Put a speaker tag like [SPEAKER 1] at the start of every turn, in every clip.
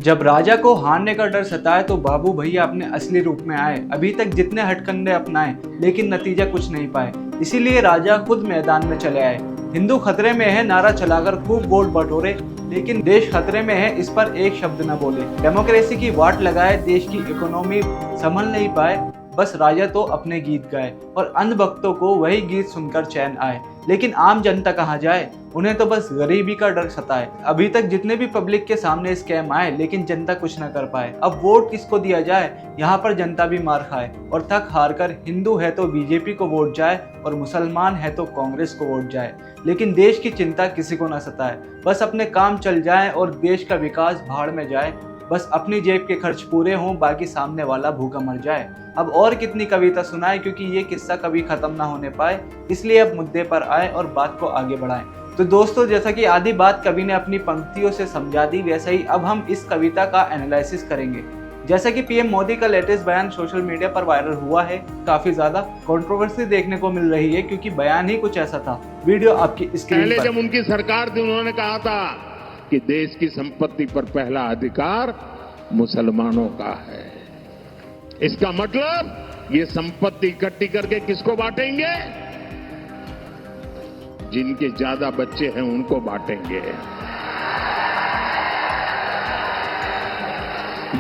[SPEAKER 1] जब राजा को हारने का डर सताए तो बाबू भैया अपने असली रूप में आए। अभी तक जितने हथकंडे अपनाए लेकिन नतीजा कुछ नहीं पाए, इसीलिए राजा खुद मैदान में चले आए। हिंदू खतरे में है नारा चलाकर खूब वोट बटोरे, लेकिन देश खतरे में है इस पर एक शब्द न बोले। डेमोक्रेसी की वाट लगाए, देश की इकोनॉमी संभल नहीं पाए, बस राजा तो अपने गीत गाए और अंध भक्तों को वही गीत सुनकर चैन आए। लेकिन आम जनता कहाँ जाए, उन्हें तो बस गरीबी का डर सताए। अभी तक जितने भी पब्लिक के सामने स्कैम आए लेकिन जनता कुछ न कर पाए। अब वोट किसको दिया जाए, यहाँ पर जनता भी मार खाए और थक हार कर हिंदू है तो बीजेपी को वोट जाए और मुसलमान है तो कांग्रेस को वोट जाए। लेकिन देश की चिंता किसी को न सताए, बस अपने काम चल जाए और देश का विकास भाड़ में जाए। बस अपनी जेब के खर्च पूरे हों, बाकी सामने वाला भूखा मर जाए। अब और कितनी कविता सुनाए, क्योंकि ये किस्सा कभी खत्म ना होने पाए, इसलिए अब मुद्दे पर आए और बात को आगे बढ़ाएं। तो दोस्तों, जैसा कि आधी बात कवि ने अपनी पंक्तियों से समझा दी, वैसे ही अब हम इस कविता का एनालिसिस करेंगे। जैसा कि पीएम मोदी का लेटेस्ट बयान सोशल मीडिया पर वायरल हुआ है, काफी ज्यादा कंट्रोवर्सी देखने को मिल रही है क्योंकि बयान ही कुछ ऐसा था। वीडियो आपकी स्क्रीन पर।
[SPEAKER 2] पहले जब उनकी सरकार थी उन्होंने कहा था कि देश की संपत्ति पर पहला अधिकार मुसलमानों का है। इसका मतलब ये संपत्ति इकट्ठी करके किसको बांटेंगे? जिनके ज्यादा बच्चे हैं उनको बांटेंगे।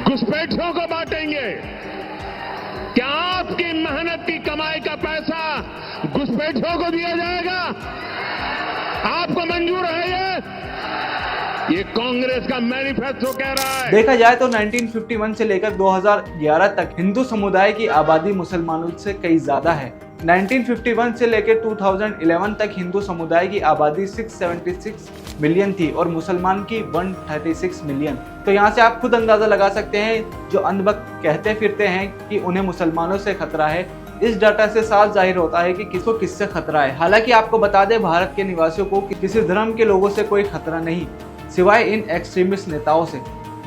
[SPEAKER 2] घुसपैठियों को बांटेंगे। क्या आपकी मेहनत की कमाई का पैसा घुसपैठियों को दिया जाएगा? आपको मंजूर है ये कांग्रेस का मैनिफेस्टो कह रहा है।
[SPEAKER 1] देखा जाए तो 1951 से लेकर 2011 तक हिंदू समुदाय की आबादी मुसलमानों से कई ज्यादा है। 1951 से लेकर 2011 तक हिंदू समुदाय की आबादी 676 मिलियन थी और मुसलमान की 136 मिलियन। तो यहाँ से आप खुद अंदाजा लगा सकते हैं, जो अंधभक्त कहते फिरते हैं कि उन्हें मुसलमानों से खतरा है, इस डाटा से साफ जाहिर होता है कि किसको किससे खतरा है। हालांकि आपको बता दें, भारत के निवासियों को किसी धर्म के लोगों से कोई खतरा नहीं, सिवाय इन एक्सट्रीमिस्ट नेताओं से।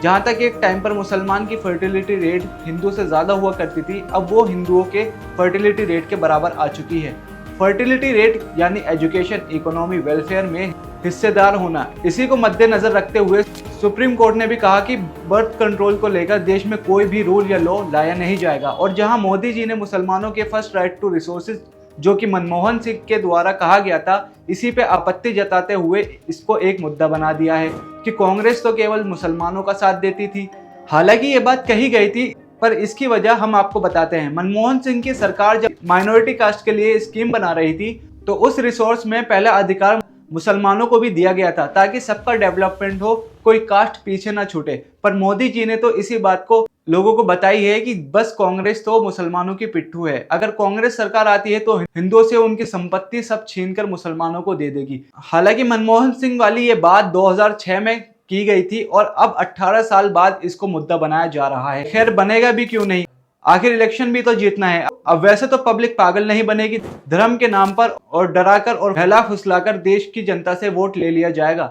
[SPEAKER 1] जहां तक एक टाइम पर मुसलमान की फर्टिलिटी रेट हिंदू से ज्यादा हुआ करती थी, अब वो हिंदुओं के फर्टिलिटी रेट के बराबर आ चुकी है। फर्टिलिटी रेट यानी एजुकेशन, इकोनॉमी, वेलफेयर में हिस्सेदार होना, इसी को मद्देनजर रखते हुए सुप्रीम कोर्ट ने भी कहा कि बर्थ कंट्रोल को लेकर देश में कोई भी रूल या लॉ लाया नहीं जाएगा। और जहां मोदी जी ने मुसलमानों के फर्स्ट राइट टू रिसोर्सेज, जो कि मनमोहन सिंह के द्वारा कहा गया था, इसी पे आपत्ति जताते हुए इसको एक मुद्दा बना दिया है कि कांग्रेस तो केवल मुसलमानों का साथ देती थी। हालांकि ये बात कही गई थी, पर इसकी वजह हम आपको बताते हैं। मनमोहन सिंह की सरकार जब माइनॉरिटी कास्ट के लिए स्कीम बना रही थी, तो उस रिसोर्स में पहला अधिकार मुसलमानों को भी दिया गया था, ताकि सबका डेवलपमेंट हो, कोई कास्ट पीछे ना छूटे। पर मोदी जी ने तो इसी बात को लोगों को बताई है कि बस कांग्रेस तो मुसलमानों की पिट्ठू है। अगर कांग्रेस सरकार आती है तो हिंदुओं से उनकी संपत्ति सब छीनकर मुसलमानों को दे देगी। हालांकि मनमोहन सिंह वाली ये बात 2006 में की गई थी और अब 18 साल बाद इसको मुद्दा बनाया जा रहा है। खैर, बनेगा भी क्यों नहीं, आखिर इलेक्शन भी तो जीतना है। अब वैसे तो पब्लिक पागल नहीं बनेगी, धर्म के नाम पर और डराकर और फैला फुसलाकर देश की जनता से वोट ले लिया जाएगा,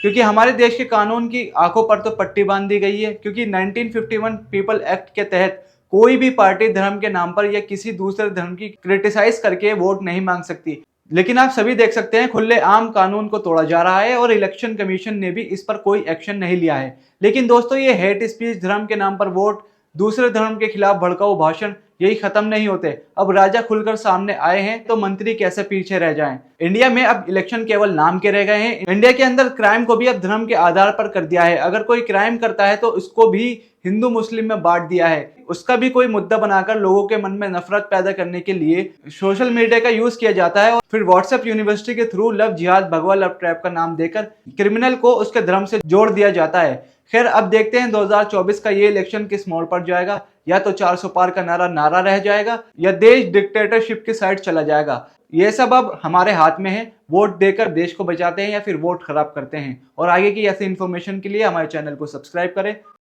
[SPEAKER 1] क्योंकि हमारे देश के कानून की आंखों पर तो पट्टी बांध दी गई है। क्योंकि 1951 पीपल एक्ट के तहत कोई भी पार्टी धर्म के नाम पर या किसी दूसरे धर्म की क्रिटिसाइज करके वोट नहीं मांग सकती। लेकिन आप सभी देख सकते हैं, खुले आम कानून को तोड़ा जा रहा है और इलेक्शन कमीशन ने भी इस पर कोई एक्शन नहीं लिया है। लेकिन दोस्तों, ये हेट स्पीच, धर्म के नाम पर वोट, दूसरे धर्म के खिलाफ भड़काऊ भाषण, यही खत्म नहीं होते। अब राजा खुलकर सामने आए हैं तो मंत्री कैसे पीछे रह जाएं। इंडिया में अब इलेक्शन केवल नाम के रह गए हैं। इंडिया के अंदर क्राइम को भी अब धर्म के आधार पर कर दिया है। अगर कोई क्राइम करता है तो उसको भी हिंदू मुस्लिम में बांट दिया है। उसका भी कोई मुद्दा बनाकर लोगों के मन में नफरत पैदा करने के लिए सोशल मीडिया का यूज किया जाता है और फिर व्हाट्सएप यूनिवर्सिटी के थ्रू लव जिहाद भगवा लव ट्रैप का नाम देकर क्रिमिनल को उसके धर्म से जोड़ दिया जाता है। खैर, अब देखते हैं 2024 का ये इलेक्शन किस मोड़ पर जाएगा। या तो 400 पार का नारा रह जाएगा या देश डिक्टेटरशिप की साइड चला जाएगा। ये सब अब हमारे हाथ में है। वोट देकर देश को बचाते हैं या फिर वोट खराब करते हैं। और आगे की ऐसी इन्फॉर्मेशन के लिए हमारे चैनल को सब्सक्राइब करें